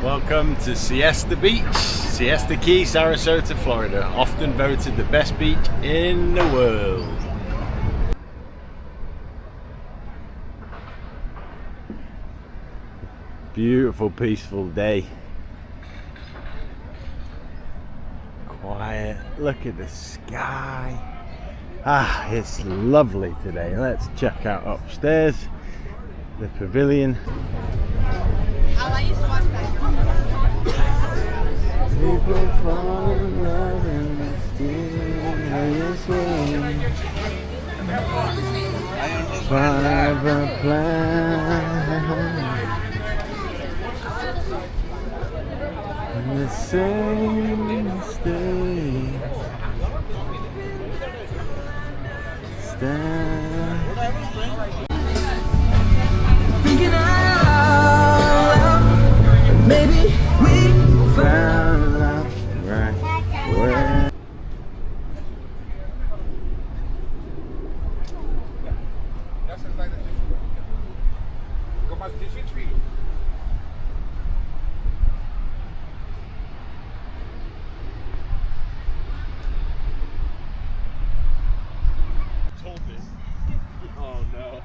Welcome to Siesta Beach, Siesta Key, Sarasota, Florida. Often voted the best beach in the world. Beautiful, peaceful day. Quiet, look at the sky. It's lovely today. Let's check out upstairs, the pavilion. I used to watch that. People fall in love in mysterious ways. Private plan. And the same mistake. Thinking out, maybe we found love right where. Oh no.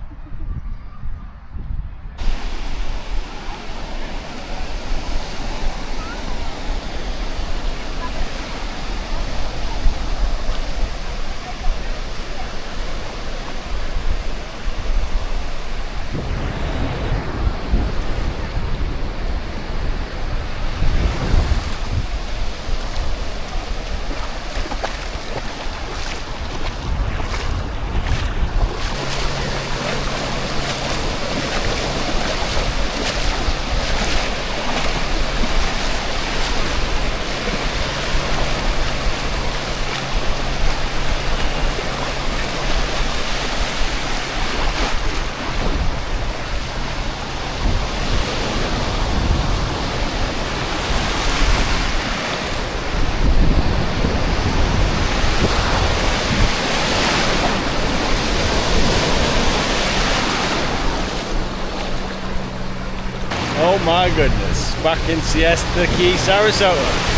Oh my goodness, back in Siesta Key, Sarasota.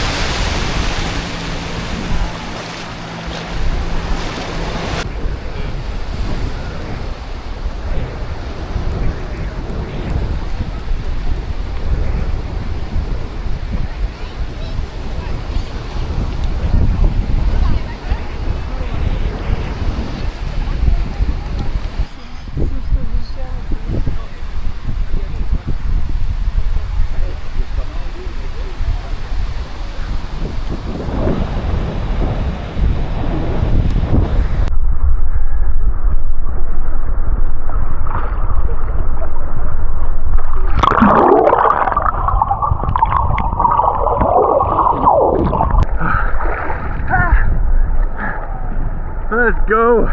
Let's go.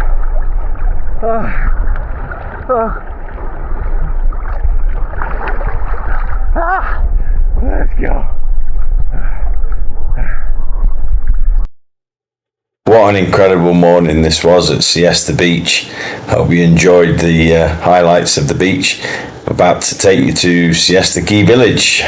Let's go. What an incredible morning this was at Siesta Beach. Hope you enjoyed the highlights of the beach. I'm about to take you to Siesta Key Village.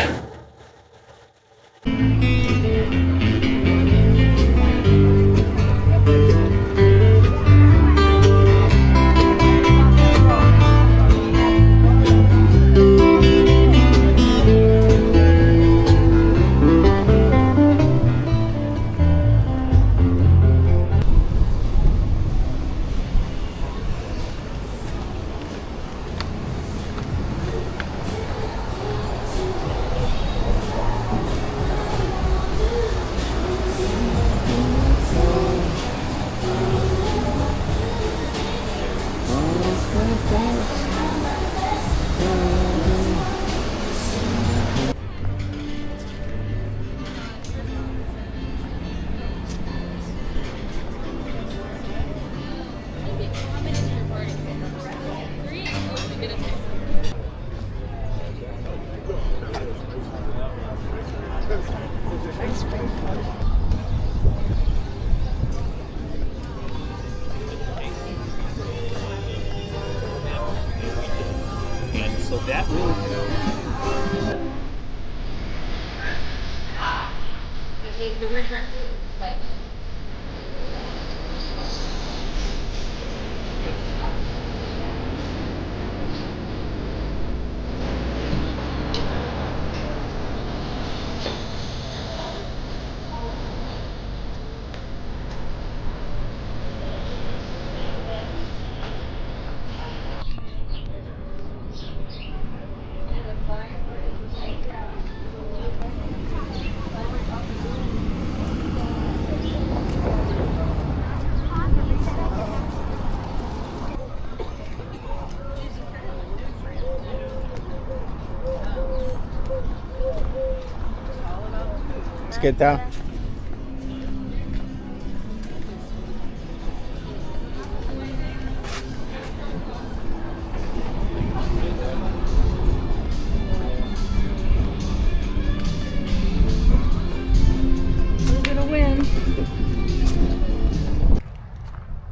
Let's get down. We're gonna win.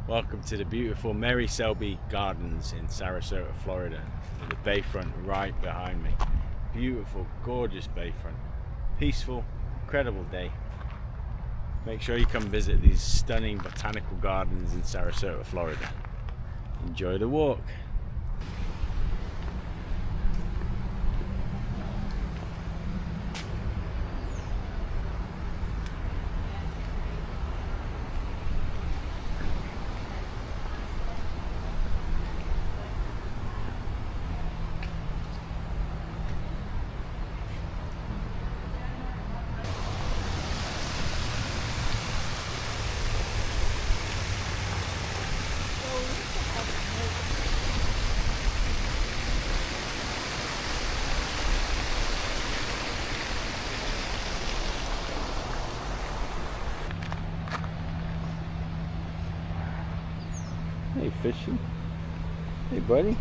Welcome to the beautiful Marie Selby Gardens in Sarasota, Florida, with the bayfront right behind me. Beautiful, gorgeous bayfront. Peaceful, incredible day. Make sure you come visit these stunning botanical gardens in Sarasota, Florida. Enjoy the walk. Hey, fishing. Hey, buddy.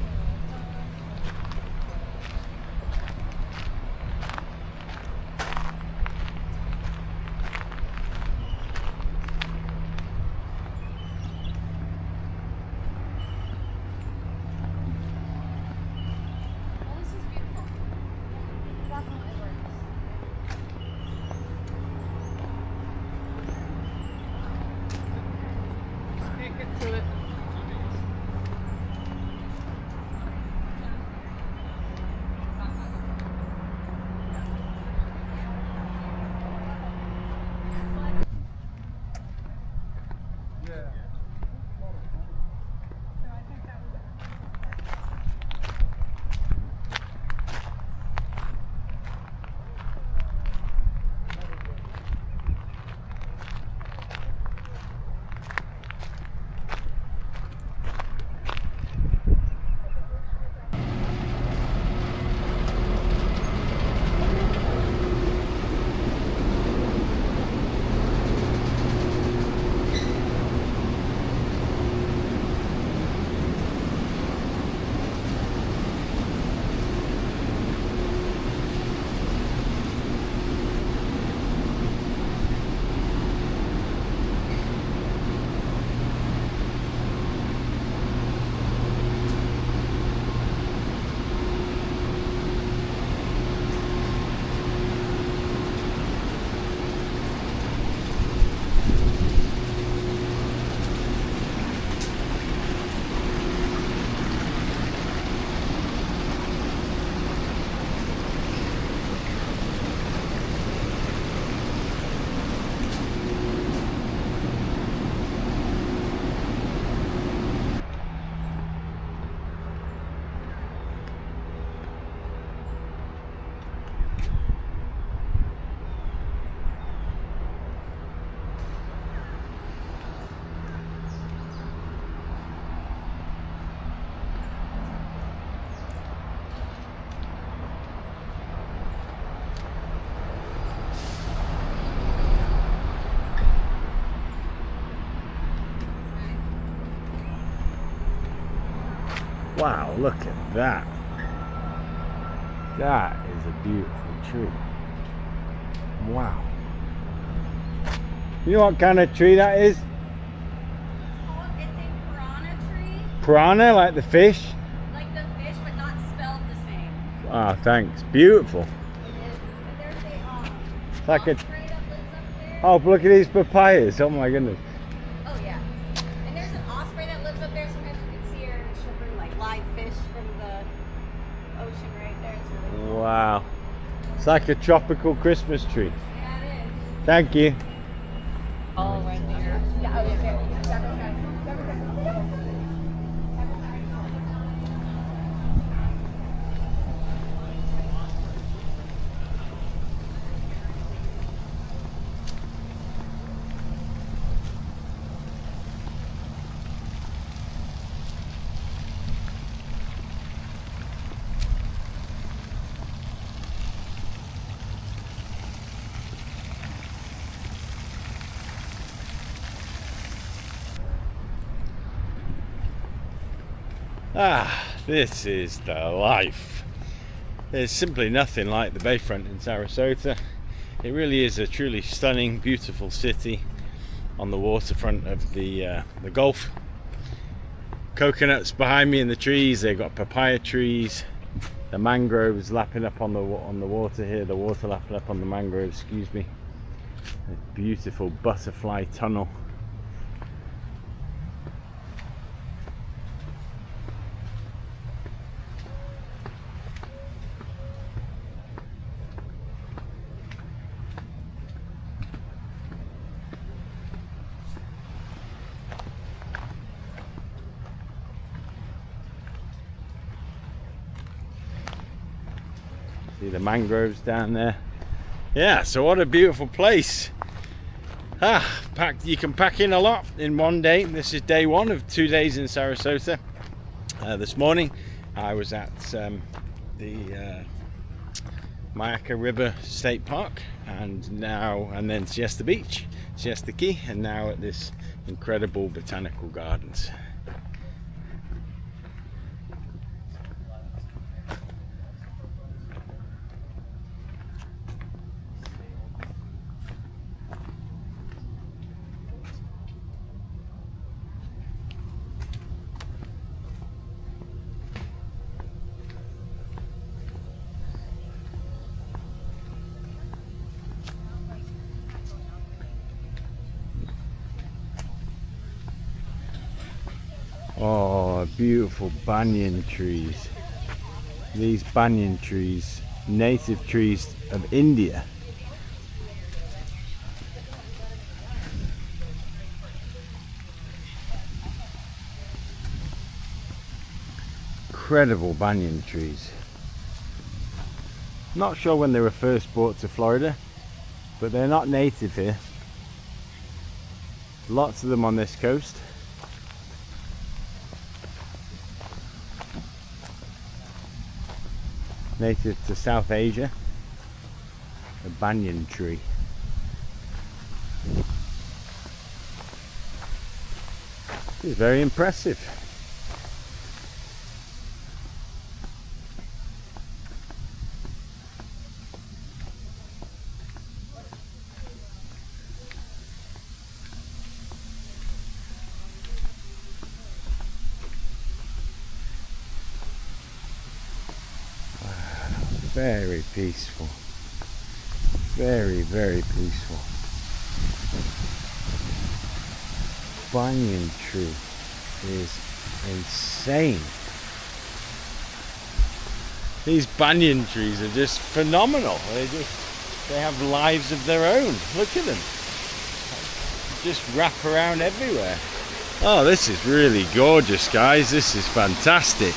Wow, look at that. That is a beautiful tree. Wow. You know what kind of tree that is? It's a piranha tree. Piranha, like the fish? Like the fish, but not spelled the same. Ah, thanks. Beautiful. It is. And there's a It's like a, osprey that lives up there. Oh, look at these papayas. Oh my goodness. Oh yeah. And there's an osprey that lives up there. Sometimes you can see her and she'll bring like live fish from the ocean right there. It's really cool. Wow. It's like a tropical Christmas tree. Yeah, it is. Thank you. All right there. Yeah, oh yeah, there. Ah, this is the life. There's simply nothing like the bayfront in Sarasota. It really is a truly stunning, beautiful city on the waterfront of the Gulf. Coconuts behind me in the trees. They've got papaya trees. The mangroves lapping up on the water here. The water lapping up on the mangroves. Excuse me. A beautiful butterfly tunnel. See the mangroves down there. Yeah, so what a beautiful place. You can pack in a lot in one day. This is day one of 2 days in Sarasota. This morning I was at the Mayaca River State Park, and then Siesta Beach, Siesta Key, and now at this incredible botanical gardens. Oh, beautiful banyan trees. These banyan trees, native trees of India. Incredible banyan trees. Not sure when they were first brought to Florida, but they're not native here. Lots of them on this coast. Native to South Asia, a banyan tree. It's very impressive. Very peaceful. Very, very peaceful. Banyan tree is insane. These banyan trees are just phenomenal. They have lives of their own. Look at them. Just wrap around everywhere. Oh, this is really gorgeous, guys. This is fantastic.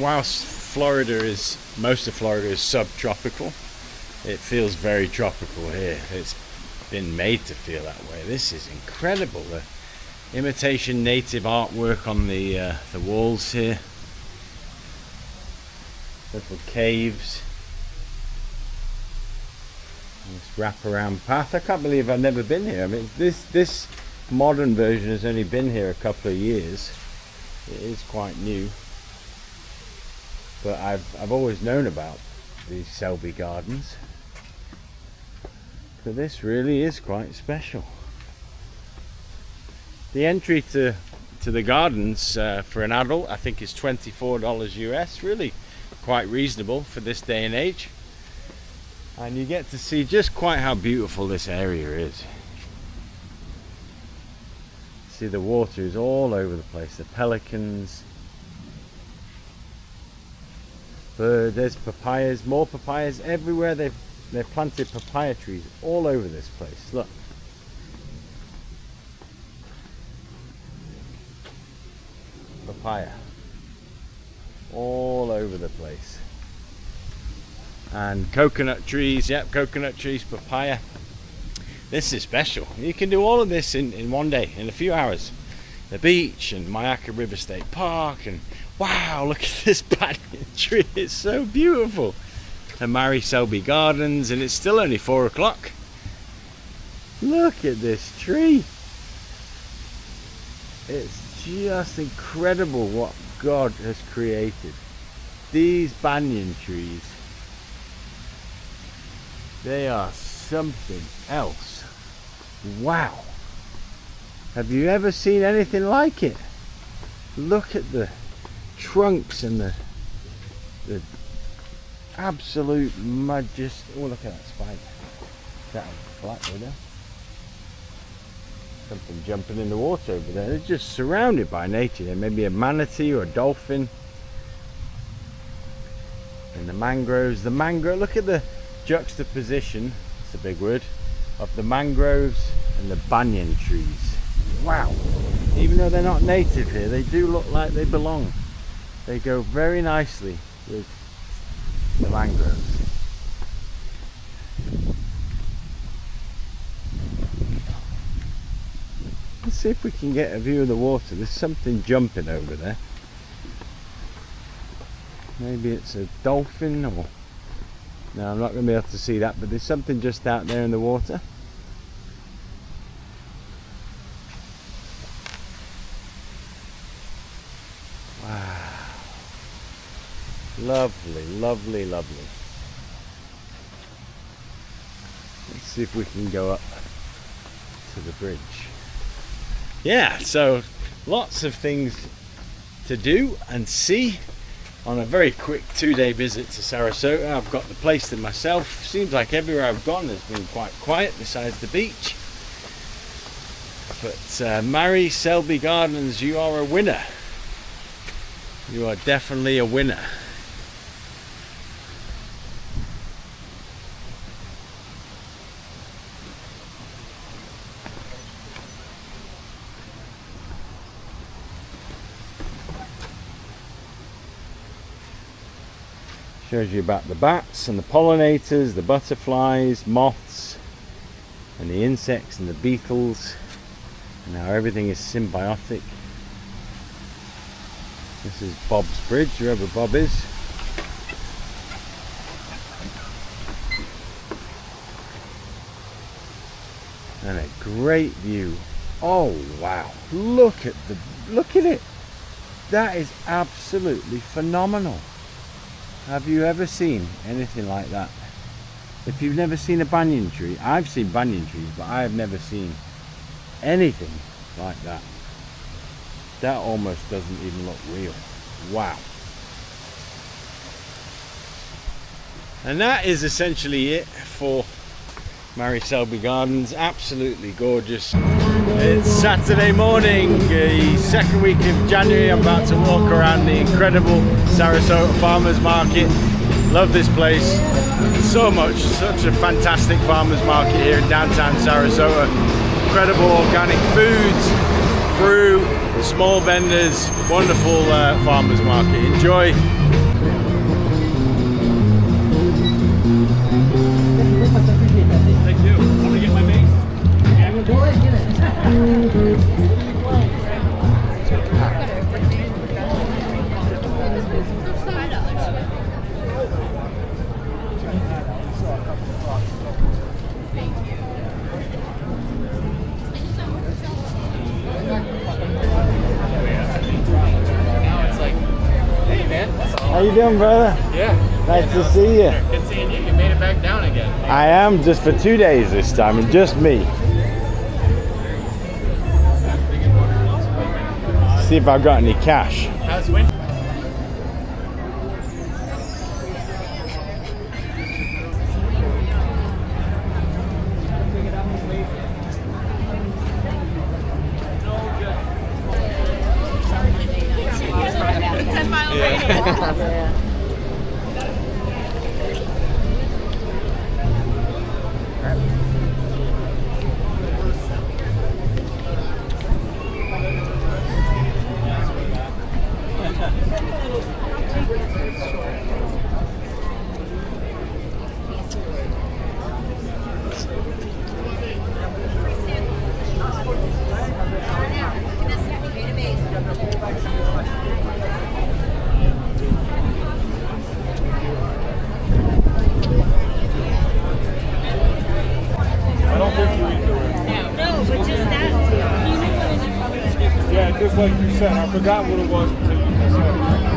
Whilst most of Florida is subtropical, it feels very tropical here. It's been made to feel that way. This is incredible. imitation native artwork on the walls here. Little caves. This wraparound path. I can't believe I've never been here. I mean, this modern version has only been here a couple of years. It is quite new, but I've always known about these Selby Gardens. But this really is quite special. The entry to the gardens for an adult, I think, is $24 US. Really quite reasonable for this day and age. And you get to see just quite how beautiful this area is. See, the water is all over the place. The pelicans, birds, there's papayas, more papayas everywhere. They've planted papaya trees all over this place. Look. Papaya. All over the place. And coconut trees, yep, coconut trees, papaya. This is special. You can do all of this in one day, in a few hours. The beach and Myakka River State Park, and wow, look at this banyan tree, it's so beautiful. And Marie Selby Gardens, and it's still only 4 o'clock. Look at this tree. It's just incredible what God has created. These banyan trees, they are something else. Wow. Have you ever seen anything like it? Look at the trunks and the absolute majesty. Oh, look at that spider. That black widow. Something jumping in the water over there. They're just surrounded by nature. There may be a manatee or a dolphin. And the mangroves. Look at the juxtaposition, it's a big word, of the mangroves and the banyan trees. Wow. Even though they're not native here, they do look like they belong. They go very nicely with the mangroves. Let's see if we can get a view of the water. There's something jumping over there. Maybe it's a dolphin, or no, I'm not going to be able to see that, but there's something just out there in the water. Wow. Lovely, lovely, lovely. Let's see if we can go up to the bridge. Yeah, so lots of things to do and see on a very quick 2-day visit to Sarasota. I've got the place to myself. Seems like everywhere I've gone has been quite quiet besides the beach. But Marie Selby Gardens, you are a winner. You are definitely a winner. Shows you about the bats and the pollinators, the butterflies, moths, and the insects and the beetles, and how everything is symbiotic. This is Bob's Bridge, wherever Bob is. And a great view. Oh wow, look at it. That is absolutely phenomenal. Have you ever seen anything like that? If you've never seen a banyan tree, I've seen banyan trees, but I have never seen anything like that. That almost doesn't even look real. Wow. And that is essentially it for Marie Selby Gardens. Absolutely gorgeous. It's Saturday morning, the second week of January. I'm about to walk around the incredible Sarasota Farmers Market. Love this place so much. Such a fantastic farmers market here in downtown Sarasota. Incredible organic foods, fruit, small vendors, wonderful farmers market. Enjoy. Thank you. I'm gonna get my base. Yeah, go ahead, get it. How you doing, brother? Yeah. Nice to see you. Good seeing you. You made it back down again. I am, just for 2 days this time, and just me. See if I've got any cash. How's winter? Yeah, just like you said, I forgot what it was until you said it.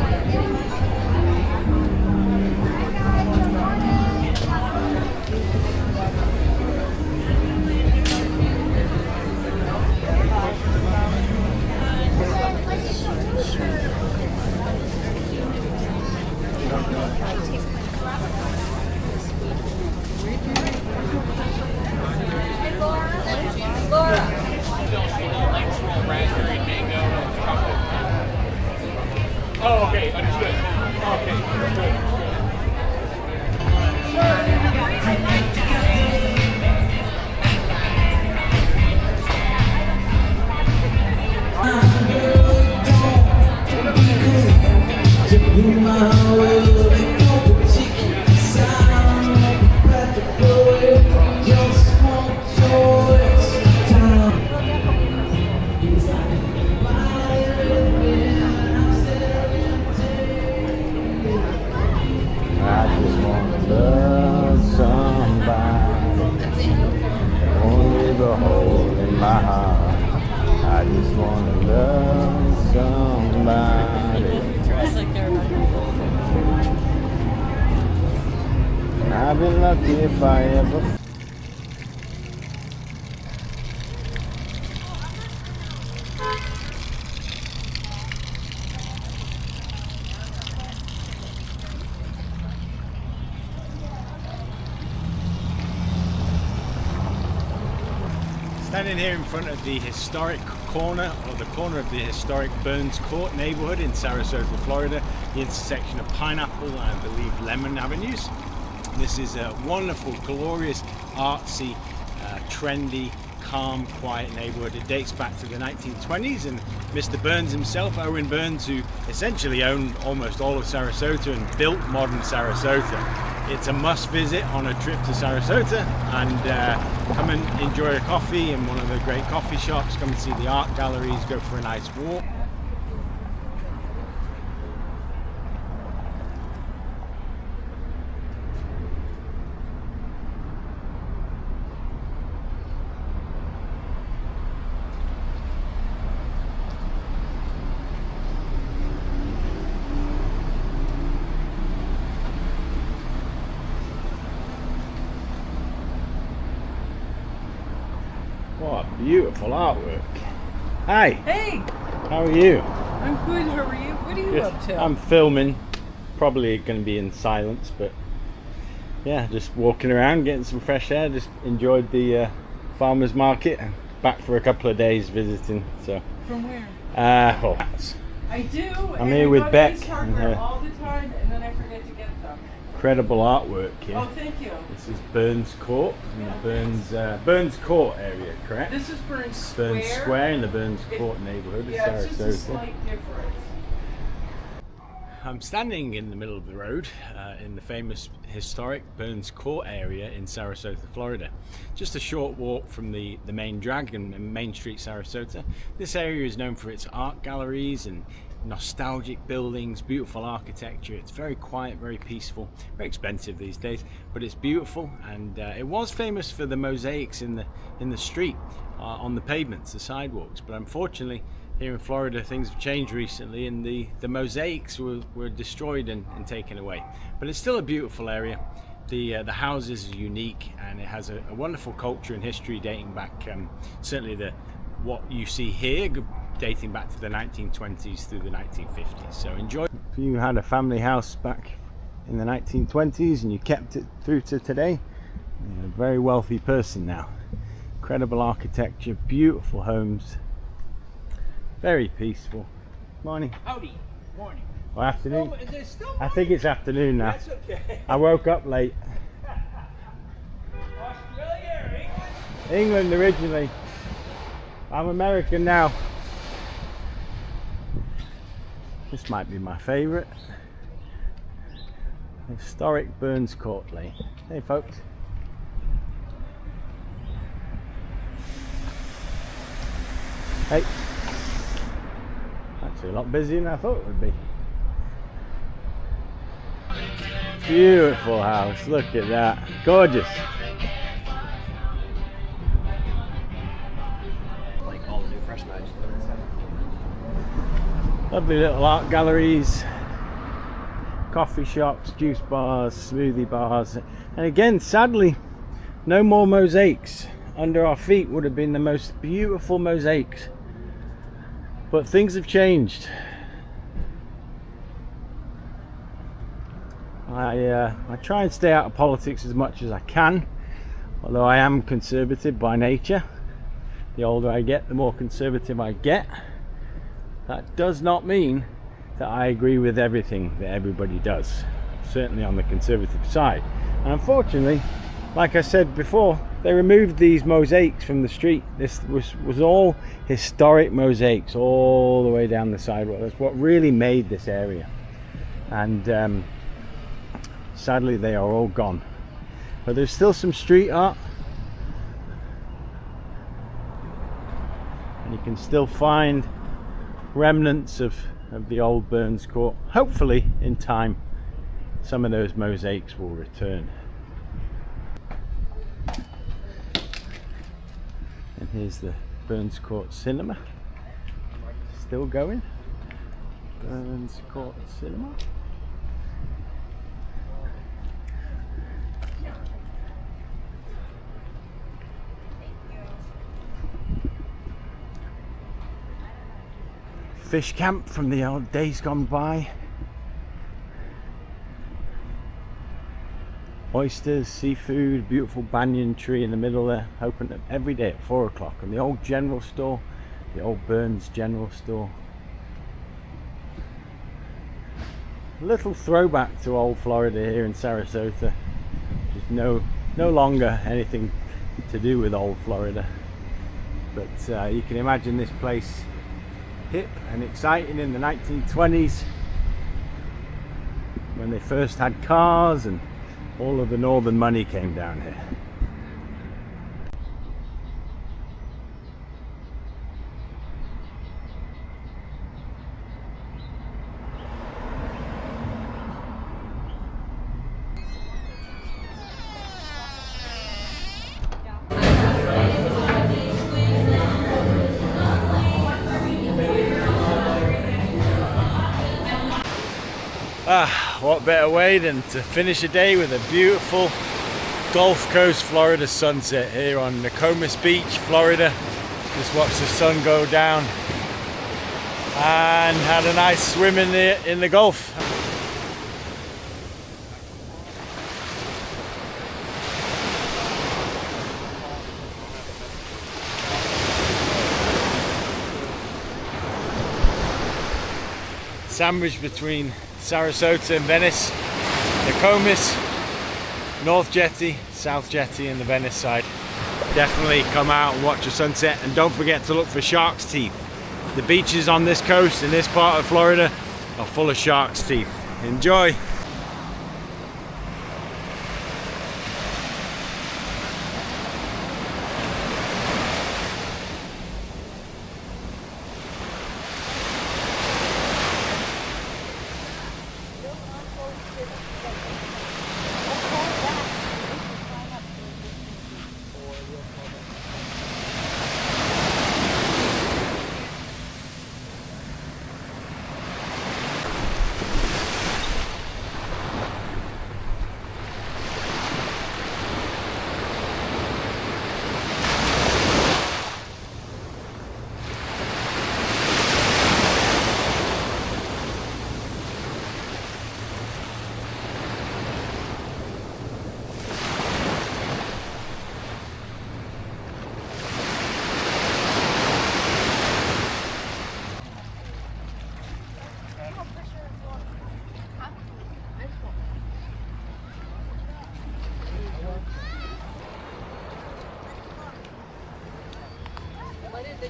Oh, okay, understood. Okay, good. I've been lucky if I ever. Standing here in front of the historic corner, or the corner of the historic Burns Court neighborhood in Sarasota, Florida, the intersection of Pineapple and I believe Lemon Avenues. This is a wonderful, glorious, artsy, trendy, calm, quiet neighborhood. It dates back to the 1920s, and Mr. Burns himself, Owen Burns, who essentially owned almost all of Sarasota and built modern Sarasota. It's a must visit on a trip to Sarasota, and come and enjoy a coffee in one of the great coffee shops, come and see the art galleries, go for a nice walk. What beautiful artwork. Hi. Hey, How are you? I'm good. How are you? What are you up to? I'm filming. Probably going to be in silence, but yeah, just walking around, getting some fresh air. Just enjoyed the farmers market. Back for a couple of days visiting. So. From where? Well, I do. I'm here with Beck. All the time, and then I forget to get them. Incredible artwork here. Oh, thank you. This is Burns Court in the Burns Court area, correct? This is Burns Square. Burns Square in the Burns Court neighborhood of Yeah, it's just a Sarasota. slight difference. I'm standing in the middle of the road in the famous historic Burns Court area in Sarasota, Florida. Just a short walk from the main drag and Main Street, Sarasota. This area is known for its art galleries and nostalgic buildings, beautiful architecture. It's very quiet, very peaceful, very expensive these days, but it's beautiful. And it was famous for the mosaics in the street, on the pavements, the sidewalks. But unfortunately, here in Florida, things have changed recently, and the mosaics were destroyed and taken away. But it's still a beautiful area. The houses are unique, and it has a wonderful culture and history dating back, certainly what you see here dating back to the 1920s through the 1950s. So enjoy. If you had a family house back in the 1920s and you kept it through to today, you're a very wealthy person now. Incredible architecture, beautiful homes, very peaceful. Morning. Howdy. Morning. Or afternoon. Is it still I think it's afternoon now. That's okay. I woke up late. Australia, England originally. I'm American now. This might be my favourite. Historic Burns Court Lane. Hey folks. Hey. Actually a lot busier than I thought it would be. Beautiful house, look at that. Gorgeous. Like all the new fresh matches. Lovely little art galleries, coffee shops, juice bars, smoothie bars, and again, sadly, no more mosaics. Under our feet would have been the most beautiful mosaics, but things have changed. I try and stay out of politics as much as I can, although I am conservative by nature. The older I get, the more conservative I get. That does not mean that I agree with everything that everybody does, certainly on the conservative side. And unfortunately, like I said before, they removed these mosaics from the street. This was all historic mosaics all the way down the sidewalk. That's what really made this area. And sadly, they are all gone. But there's still some street art. And you can still find remnants of the old Burns Court. Hopefully in time some of those mosaics will return. And here's the Burns Court Cinema, still going. Burns Court Cinema. Fish camp from the old days gone by. Oysters, seafood, beautiful banyan tree in the middle there, open every day at 4 o'clock. And the old general store, the old Burns General Store. A little throwback to old Florida here in Sarasota. There's no longer anything to do with old Florida. But you can imagine this place hip and exciting in the 1920s when they first had cars and all of the northern money came down here. What better way than to finish a day with a beautiful Gulf Coast Florida sunset here on Nokomis Beach, Florida. Just watched the sun go down and had a nice swim in the Gulf. Sandwiched between Sarasota and Venice, Nokomis, North Jetty, South Jetty and the Venice side. Definitely come out and watch a sunset, and don't forget to look for shark's teeth. The beaches on this coast in this part of Florida are full of shark's teeth. Enjoy!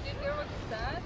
Did you hear what you said?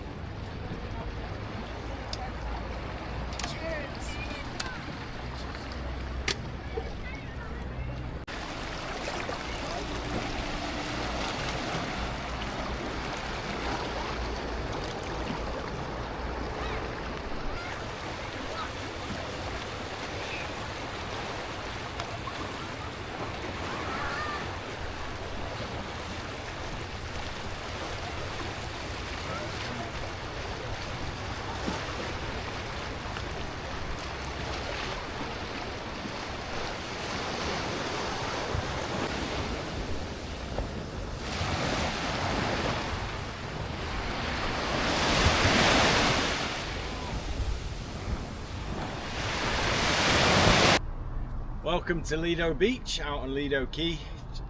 Welcome to Lido Beach, out on Lido Key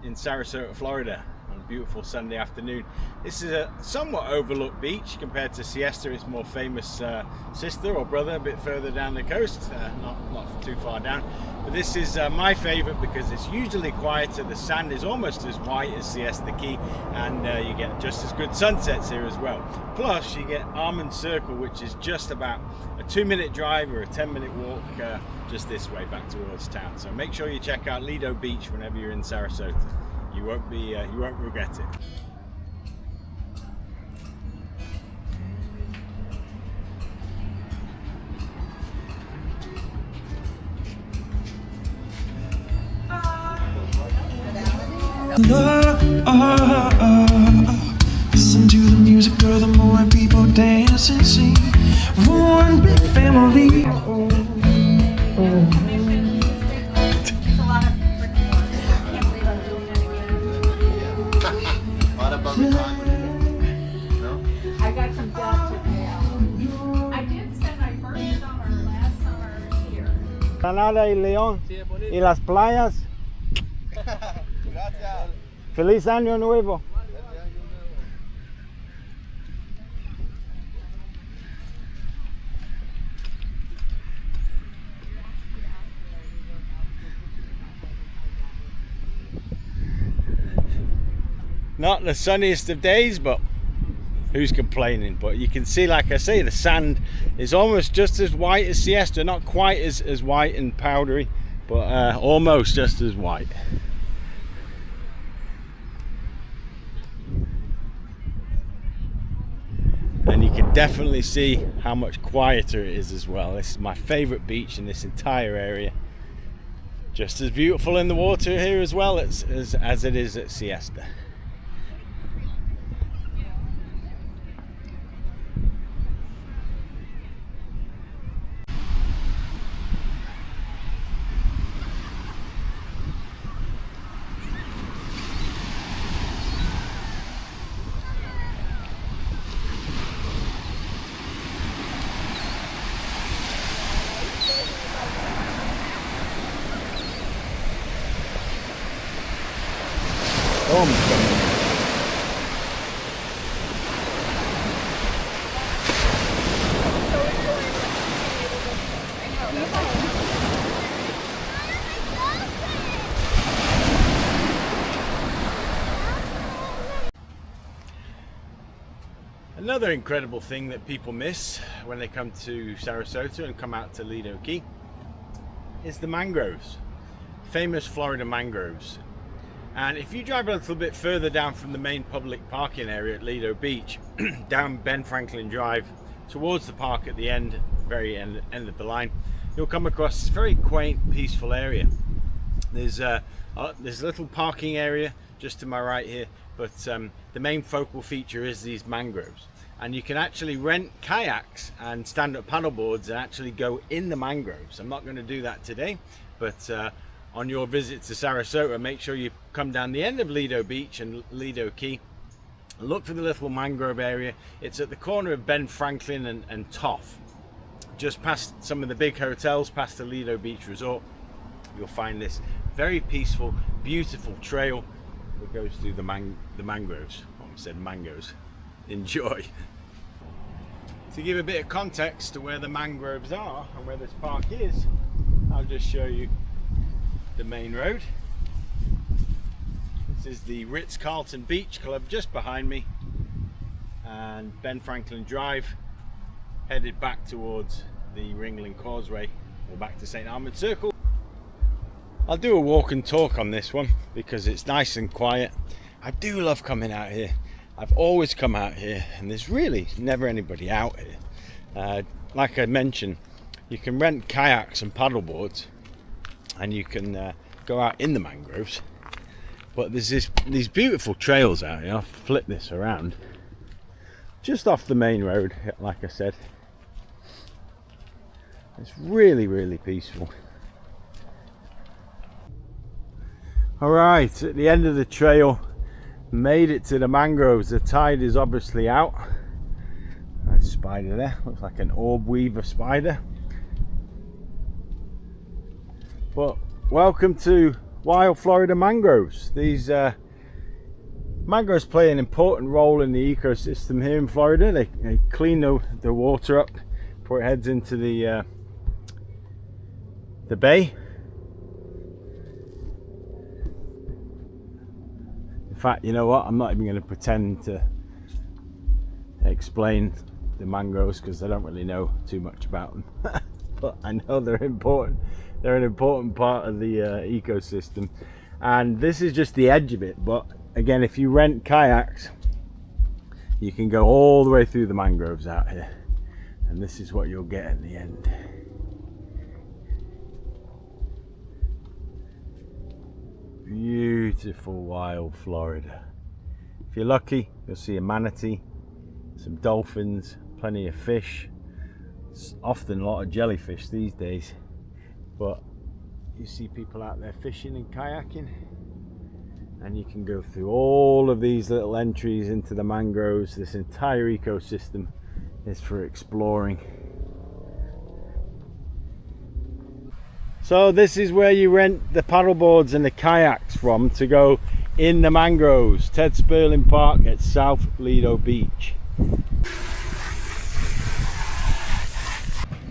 in Sarasota, Florida, on a beautiful Sunday afternoon. This is a somewhat overlooked beach compared to Siesta, its more famous sister or brother a bit further down the coast, not too far down. But this is my favorite because it's usually quieter. The sand is almost as white as Siesta Key, and you get just as good sunsets here as well. Plus you get Armand Circle, which is just about a 2-minute drive or a 10-minute walk just this way back towards town. So make sure you check out Lido Beach whenever you're in Sarasota. You won't regret it. Listen to the music, girl, the more people dance and sing. One big family. It's a lot of freaking work. I can't believe I'm doing it again. A lot of bummy time. No? I got some jobs to pay out. I did spend my first summer, last summer here. Granada y León y las playas. Gracias. Feliz Año Nuevo. Not the sunniest of days, but who's complaining? But you can see, like I say, the sand is almost just as white as Siesta. Not quite as white and powdery, but almost just as white. And you can definitely see how much quieter it is as well. This is my favorite beach in this entire area. Just as beautiful in the water here as well as it is at Siesta. Another incredible thing that people miss when they come to Sarasota and come out to Lido Key is the mangroves. Famous Florida mangroves. And if you drive a little bit further down from the main public parking area at Lido Beach, down Ben Franklin Drive towards the park at the end, very end of the line, you'll come across this very quaint, peaceful area. There's a little parking area just to my right here, but the main focal feature is these mangroves. And you can actually rent kayaks and stand-up paddleboards and actually go in the mangroves. I'm not going to do that today, but on your visit to Sarasota, make sure you come down the end of Lido Beach and Lido Key. Look for the little mangrove area. It's at the corner of Ben Franklin and Toff. Just past some of the big hotels, past the Lido Beach Resort, you'll find this very peaceful, beautiful trail that goes through the mangroves. I almost said mangoes. Enjoy. To give a bit of context to where the mangroves are and where this park is, I'll just show you the main road. This is the Ritz-Carlton Beach Club just behind me, and Ben Franklin Drive, headed back towards the Ringling Causeway or back to St. Armand Circle. I'll do a walk and talk on this one because it's nice and quiet. I do love coming out here. I've always come out here and there's really never anybody out here. Like I mentioned, you can rent kayaks and paddleboards and you can go out in the mangroves, but there's these beautiful trails out here. I'll flip this around, just off the main road, like I said. It's really, really peaceful. Alright, at the end of the trail, made it to the mangroves. The tide is obviously out. Nice spider there, looks like an orb weaver spider. But welcome to wild Florida mangroves. These mangroves play an important role in the ecosystem here in Florida. They clean the water up before it heads into the bay. In fact, you know what? I'm not even going to pretend to explain the mangroves because I don't really know too much about them. But I know they're important. They're an important part of the ecosystem. And this is just the edge of it. But again, if you rent kayaks, you can go all the way through the mangroves out here. And this is what you'll get at the end. Beautiful wild Florida. If you're lucky, you'll see a manatee, some dolphins, plenty of fish. It's often a lot of jellyfish these days, but you see people out there fishing and kayaking, and you can go through all of these little entries into the mangroves. This entire ecosystem is for exploring. So this is where you rent the paddleboards and the kayaks from to go in the mangroves. Ted Sperling Park at South Lido Beach.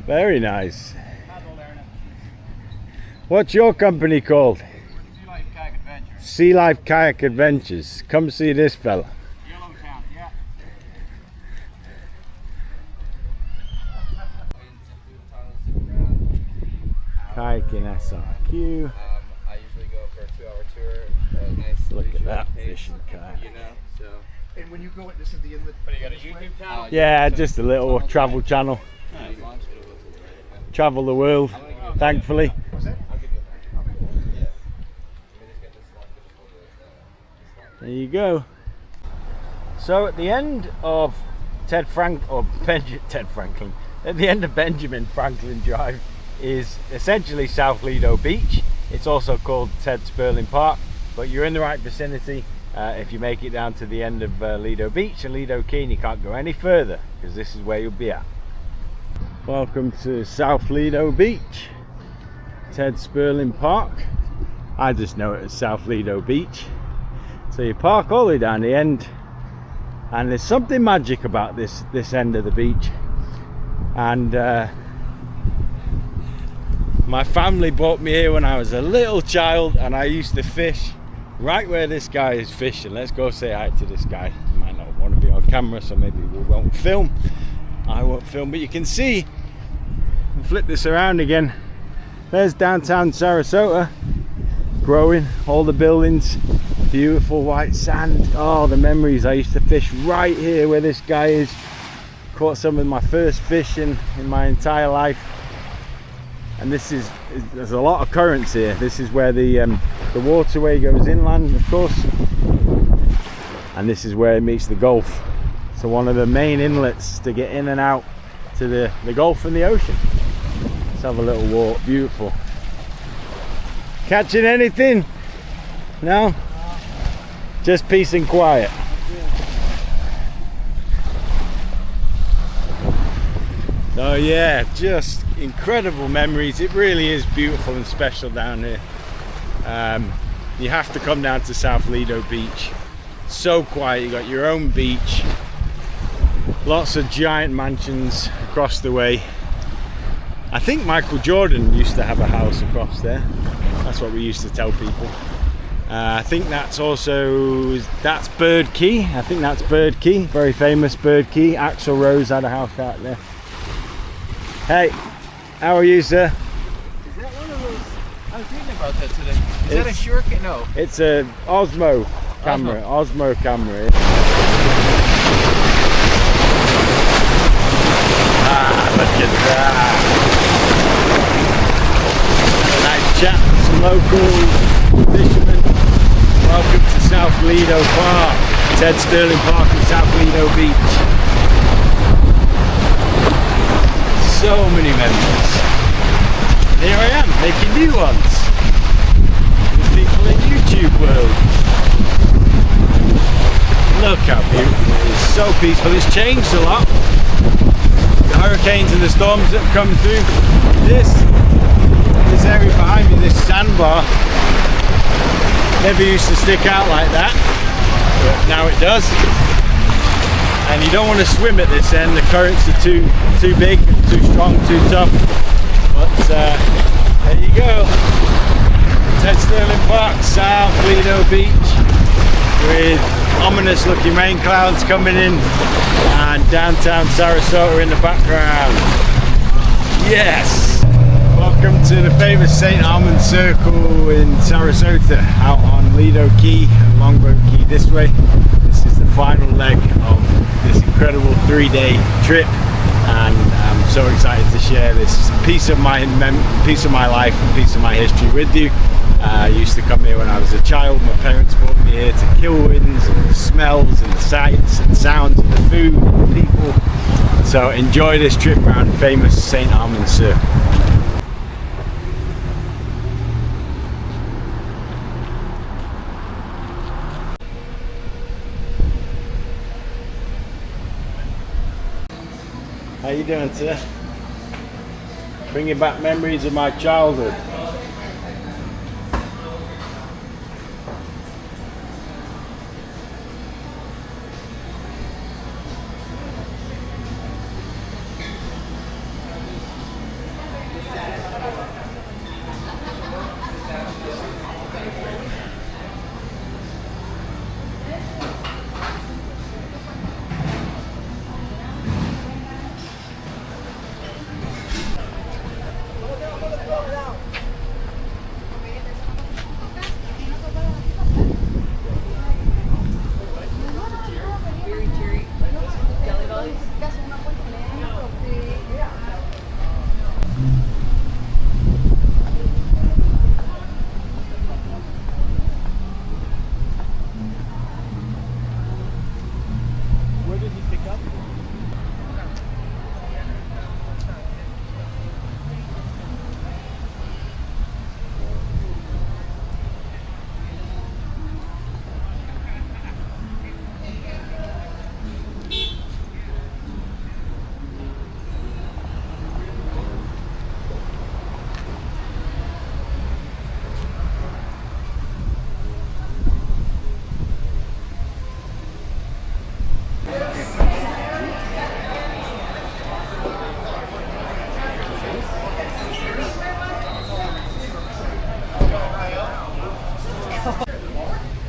Very nice. What's your company called? Sea Life Kayak Adventures. Sea Life Kayak Adventures. Come see this fella. Yellowtown, yeah. Kayaking SRQ. I usually go for a 2-hour tour. Nice. Look at leisurely that pace, fishing kayak. You know, so. And when you go, this is the inlet. But you got a YouTube channel? Yeah, just a little travel channel. Travel the world, thankfully. What's that? There you go. So at the end of Ted Franklin, at the end of Benjamin Franklin Drive is essentially South Lido Beach. It's also called Ted Sperling Park, but you're in the right vicinity if you make it down to the end of Lido Beach and Lido Key, and you can't go any further because this is where you'll be at. Welcome to South Lido Beach, Ted Sperling Park. I just know it as South Lido Beach. So you park all the way down the end, and there's something magic about this end of the beach. And my family brought me here when I was a little child, and I used to fish right where this guy is fishing. Let's go say hi to this guy. He might not want to be on camera, so maybe we won't film. I won't film, but you can see, I'll flip this around again. There's downtown Sarasota, growing, all the buildings, beautiful white sand. Oh, the memories. I used to fish right here where this guy is. Caught some of my first fish in my entire life. And there's a lot of currents here. This is where the waterway goes inland, of course, and this is where it meets the Gulf. So one of the main inlets to get in and out to the Gulf and the ocean. Let's have a little walk. Beautiful. Catching anything? No? Just peace and quiet. Oh yeah, just incredible memories. It really is beautiful and special down here. You have to come down to South Lido Beach. So quiet. You got your own beach, lots of giant mansions across the way. I think Michael Jordan used to have a house across there. That's what we used to tell people. I think that's Bird Key. I think that's Bird Key, very famous Bird Key. Axl Rose had a house out there. Hey, how are you, sir? Is that one of those? I was reading about that today. Is that a Shure? No. It's a Osmo camera. Osmo camera. Look at that. Nice chat with some local fishermen. Welcome to South Lido Park. Ted Sterling Park in South Lido Beach. So many memories. Here I am making new ones. The people in YouTube world. Look how beautiful it is. So peaceful. It's changed a lot. The hurricanes and the storms that have come through. This area behind me, this sandbar, never used to stick out like that, but now it does. And you don't want to swim at this end, the currents are too big, too strong, too tough. But there you go. Ted Sterling Park, South Lido Beach, with ominous looking rain clouds coming in and downtown Sarasota in the background. Yes! Welcome to the famous St. Armand Circle in Sarasota, out on Lido Key and Longboat Key this way. This is the final leg of this incredible 3-day trip, and I'm so excited to share this piece of my life and piece of my history with you. I used to come here when I was a child. My parents brought me here to Kilwins and the smells and the sights and sounds and the food and the people. So enjoy this trip around famous St. Armand Circle. How you doing, sir? Bringing back memories of my childhood.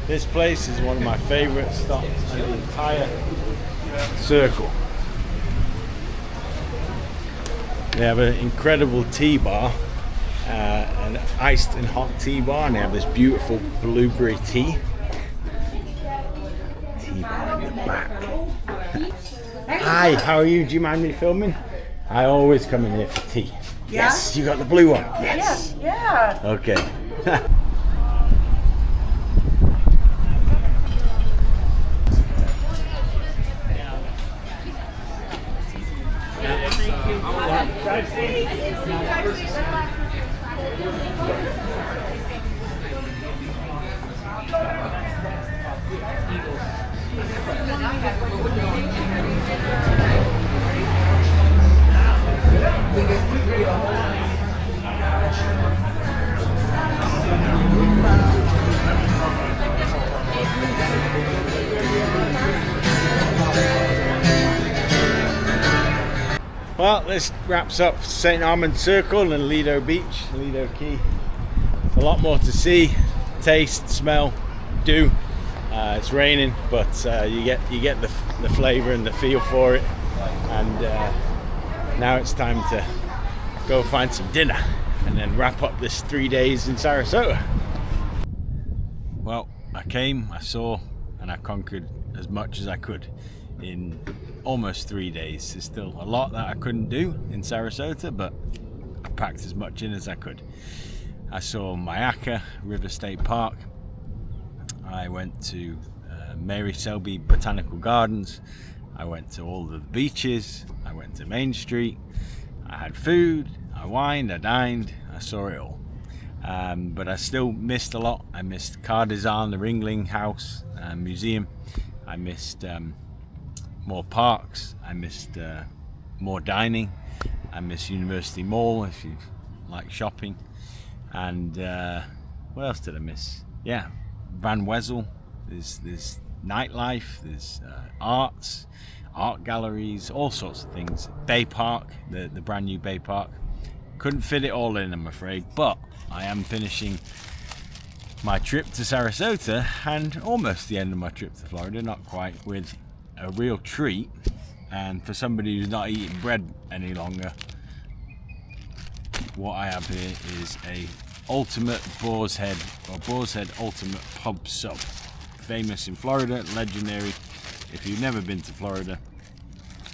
This place is one of my favorite stops in the entire circle. They have an incredible tea bar, an iced and hot tea bar, and they have this beautiful blueberry tea. Tea bar in the back. Hi, how are you? Do you mind me filming? I always come in here for tea. Yeah? Yes, you got the blue one. Yes. Yeah. Okay. Well, this wraps up St. Armand Circle and Lido Beach, Lido Key. A lot more to see. taste, smell, do. It's raining, but you get the flavour and the feel for it. And now it's time to go find some dinner and then wrap up this 3 days in Sarasota. Well, I came, I saw, and I conquered as much as I could in almost 3 days. There's still a lot that I couldn't do in Sarasota, but I packed as much in as I could. I saw Mayaka River State Park. I went to Marie Selby Botanical Gardens. I went to all of the beaches. I went to Main Street. I had food, I wined, I dined, I saw it all. But I still missed a lot. I missed Car Design, the Ringling House Museum. I missed more parks. I missed more dining. I missed University Mall if you like shopping. And what else did I miss? Yeah, Van Wezel. There's nightlife, there's art galleries, all sorts of things. Bay Park, the brand new Bay Park. Couldn't fit it all in, I'm afraid, but I am finishing my trip to Sarasota and almost the end of my trip to Florida, not quite, with a real treat. And for somebody who's not eating bread any longer, what I have here is a ultimate Boar's Head ultimate Pub Sub. Famous in Florida, legendary. If you've never been to Florida,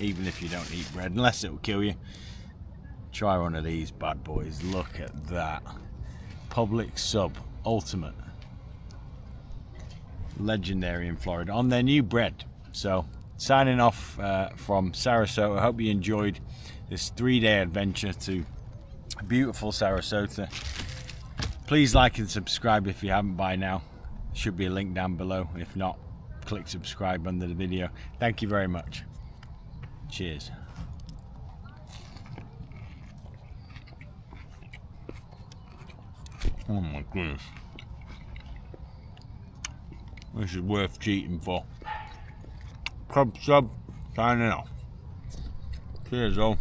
even if you don't eat bread, unless it will kill you, try one of these bad boys. Look at that. Publix Sub ultimate. Legendary in Florida on their new bread. So signing off from Sarasota. I hope you enjoyed this 3-day adventure to beautiful Sarasota. Please like and subscribe if you haven't by now. Should be a link down below. If not, click subscribe under the video. Thank you very much. Cheers. Oh my goodness. This is worth cheating for. Pub Sub signing off. Cheers all.